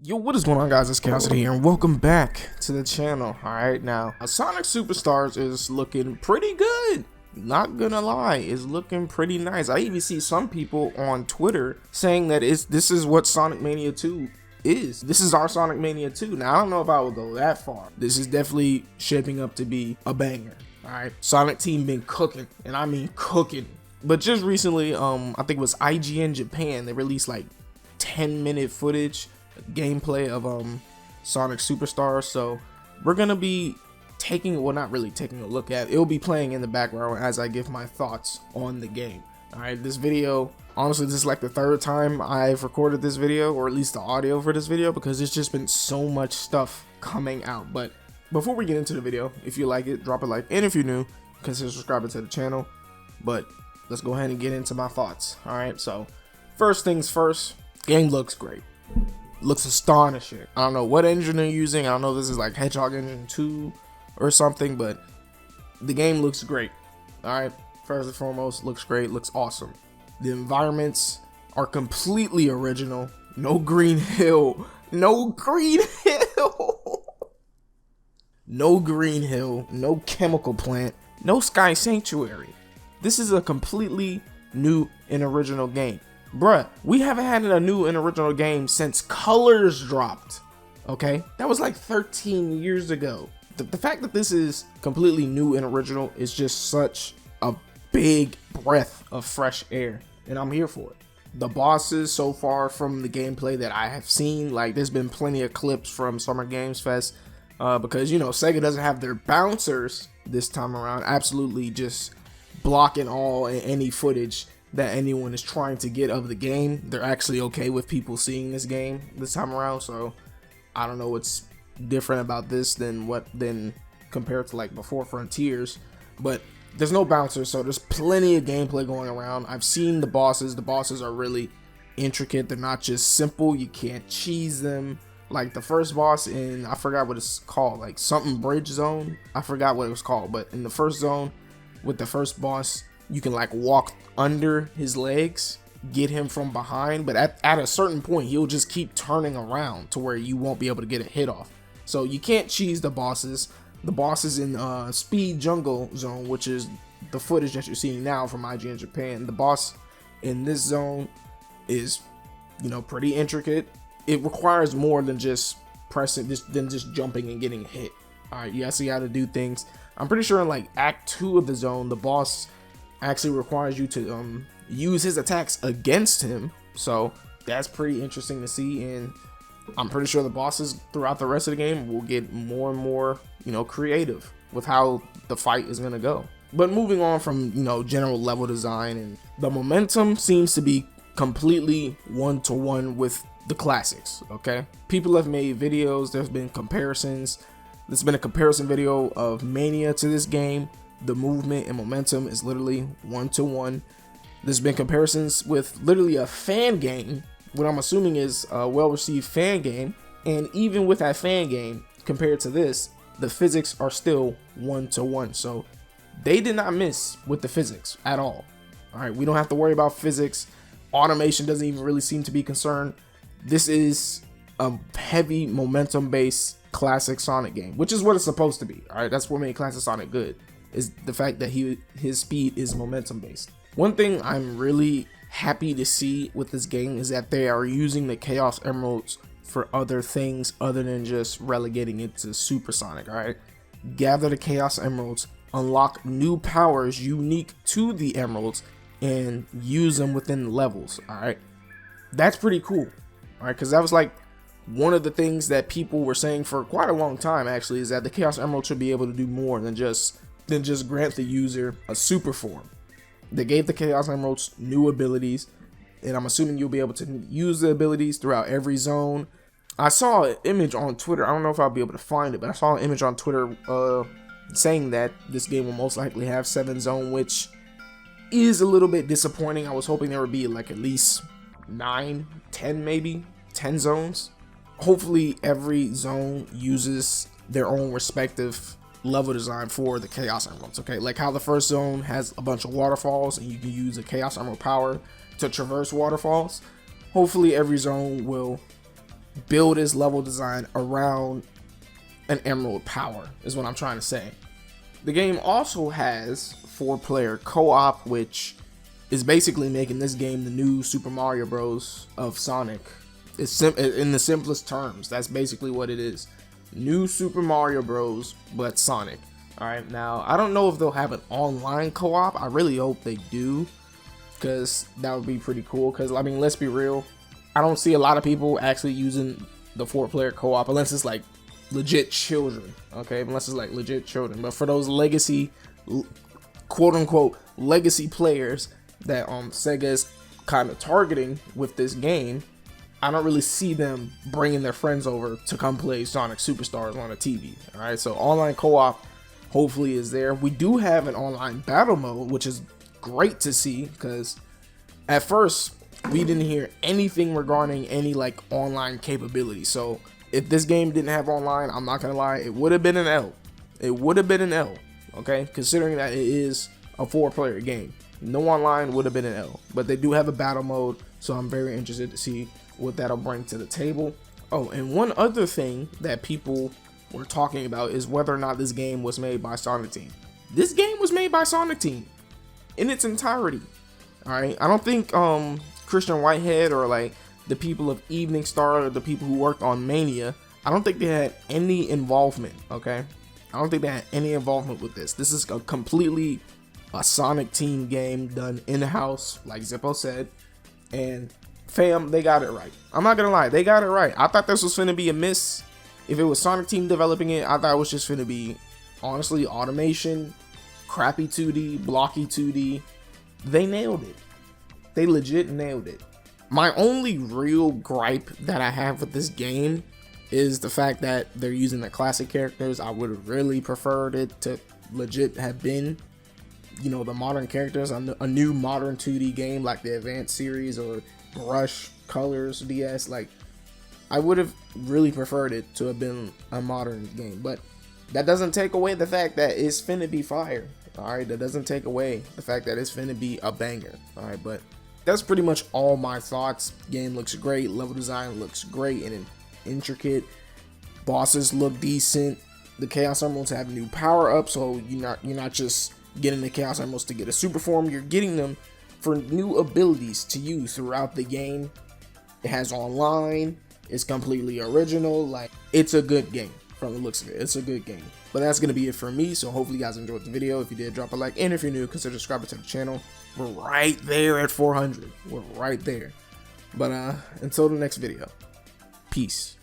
Yo, what is going on, guys? It's Khaosity here, and welcome back to the channel. Alright, now, Sonic Superstars is looking pretty good. Not gonna lie, it's looking pretty nice. I even see some people on Twitter saying that this is what Sonic Mania 2 is. This is our Sonic Mania 2. Now, I don't know if I would go that far. This is definitely shaping up to be a banger. Alright, Sonic team been cooking, and I mean cooking. But just recently, I think it was IGN Japan, they released like 10-minute footage gameplay of Sonic Superstars, so we're gonna be not really taking a look at it. It'll be playing in the background as I give my thoughts on the game. All right, this video, honestly, this is like the third time I've recorded this video, or at least the audio for this video, because there's just been so much stuff coming out. But before we get into the video, if you like it, drop a like, and if you're new, consider subscribing to the channel. But let's go ahead and get into my thoughts. All right, so first things first, game looks great. Looks astonishing. I don't know what engine they're using. I don't know if this is like Hedgehog Engine 2 or something, but the game looks great. All right, first and foremost, looks great, looks awesome. The environments are completely original. No Green Hill, no Green Hill, no Green Hill, no chemical plant, no Sky Sanctuary. This is a completely new and original game. Bruh, we haven't had a new and original game since Colors dropped, okay? That was like 13 years ago. The fact that this is completely new and original is just such a big breath of fresh air, and I'm here for it. The bosses so far from the gameplay that I have seen, like there's been plenty of clips from Summer Games Fest, because, you know, Sega doesn't have their bouncers this time around, absolutely just blocking all and any footage that anyone is trying to get of the game. They're actually okay with people seeing this game this time around, so I don't know what's different about this than compared to like before Frontiers, but there's no bouncers, so there's plenty of gameplay going around. I've seen the bosses are really intricate. They're not just simple, you can't cheese them. Like the first boss in, I forgot what it's called, like something bridge zone, I forgot what it was called, but in the first zone with the first boss, you can like walk under his legs, get him from behind, but at a certain point he'll just keep turning around to where you won't be able to get a hit off. So you can't cheese the bosses. The bosses in Speed Jungle Zone, which is the footage that you're seeing now from IGN Japan, the boss in this zone is, you know, pretty intricate. It requires more than just just jumping and getting hit. All right, you gotta see how to do things. I'm pretty sure in like Act 2 of the zone, the boss actually requires you to use his attacks against him, so that's pretty interesting to see. And I'm pretty sure the bosses throughout the rest of the game will get more and more, you know, creative with how the fight is going to go. But moving on from, you know, general level design, and the momentum seems to be completely one-to-one with the classics. Okay, people have made videos, there's been comparisons. There's been a comparison video of Mania to this game. The movement and momentum is literally one-to-one. There's been comparisons with literally a fan game, what I'm assuming is a well-received fan game, and even with that fan game compared to this, the physics are still one-to-one. So they did not miss with the physics at all. All right, we don't have to worry about physics. Automation doesn't even really seem to be concerned. This is a heavy momentum-based classic Sonic game, which is what it's supposed to be. All right, that's what made classic Sonic good, is the fact that his speed is momentum based. One thing I'm really happy to see with this game is that they are using the Chaos Emeralds for other things other than just relegating it to Super Sonic. All right, gather the Chaos Emeralds, unlock new powers unique to the Emeralds, and use them within the levels. All right, that's pretty cool. All right, because that was like one of the things that people were saying for quite a long time, actually, is that the Chaos Emerald should be able to do more than just grant the user a super form. They gave the Chaos Emeralds new abilities, and I'm assuming you'll be able to use the abilities throughout every zone. I saw an image on Twitter, I don't know if I'll be able to find it, but I saw an image on Twitter saying that this game will most likely have 7 zone, which is a little bit disappointing. I was hoping there would be like at least 9, 10 maybe, 10 zones. Hopefully every zone uses their own respective level design for the Chaos Emeralds, okay? Like how the first zone has a bunch of waterfalls and you can use a Chaos Emerald power to traverse waterfalls. Hopefully every zone will build his level design around an emerald power, is what I'm trying to say. The game also has 4-player co-op, which is basically making this game the new Super Mario Bros. Of Sonic. It's in the simplest terms, that's basically what it is. New Super Mario Bros. But Sonic. Alright, now, I don't know if they'll have an online co-op. I really hope they do, because that would be pretty cool. Because, I mean, let's be real, I don't see a lot of people actually using the 4-player co-op unless it's like legit children, okay? Unless it's like legit children. But for those legacy, quote-unquote, legacy players that Sega is kind of targeting with this game, I don't really see them bringing their friends over to come play Sonic Superstars on a TV, alright? So online co-op hopefully is there. We do have an online battle mode, which is great to see, because at first we didn't hear anything regarding any like online capability. So if this game didn't have online, I'm not gonna lie, it would have been an L. It would have been an L, okay? Considering that it is a 4-player game. No online would have been an L. But they do have a battle mode, so I'm very interested to see what that'll bring to the table. Oh, and one other thing that people were talking about is whether or not this game was made by Sonic Team. This game was made by Sonic Team in its entirety. Alright, I don't think Christian Whitehead or like the people of Evening Star or the people who worked on Mania, I don't think they had any involvement, okay? I don't think they had any involvement with this. This is a completely a Sonic Team game done in-house, like Zippo said, and fam, they got it right. I'm not gonna lie, they got it right. I thought this was finna be a miss. If it was Sonic Team developing it, I thought it was just finna be, honestly, automation, crappy 2D, blocky 2D. They nailed it. They legit nailed it. My only real gripe that I have with this game is the fact that they're using the classic characters. I would have really preferred it to legit have been, you know, the modern characters, a new modern 2D game like the Advanced series or Brush, Colors, DS. Like, I would have really preferred it to have been a modern game, but that doesn't take away the fact that it's finna be fire. Alright, that doesn't take away the fact that it's finna be a banger. Alright, but that's pretty much all my thoughts. Game looks great, level design looks great and intricate. Bosses look decent. The Chaos Emeralds have new power-ups, so you're not just getting the Chaos Emeralds to get a super form, you're getting them for new abilities to use throughout the game. It has online, it's completely original, like, it's a good game. From the looks of it, it's a good game. But that's gonna be it for me, so hopefully you guys enjoyed the video. If you did, drop a like, and if you're new, consider subscribing to the channel. We're right there at 400. We're right there. But until the next video, peace.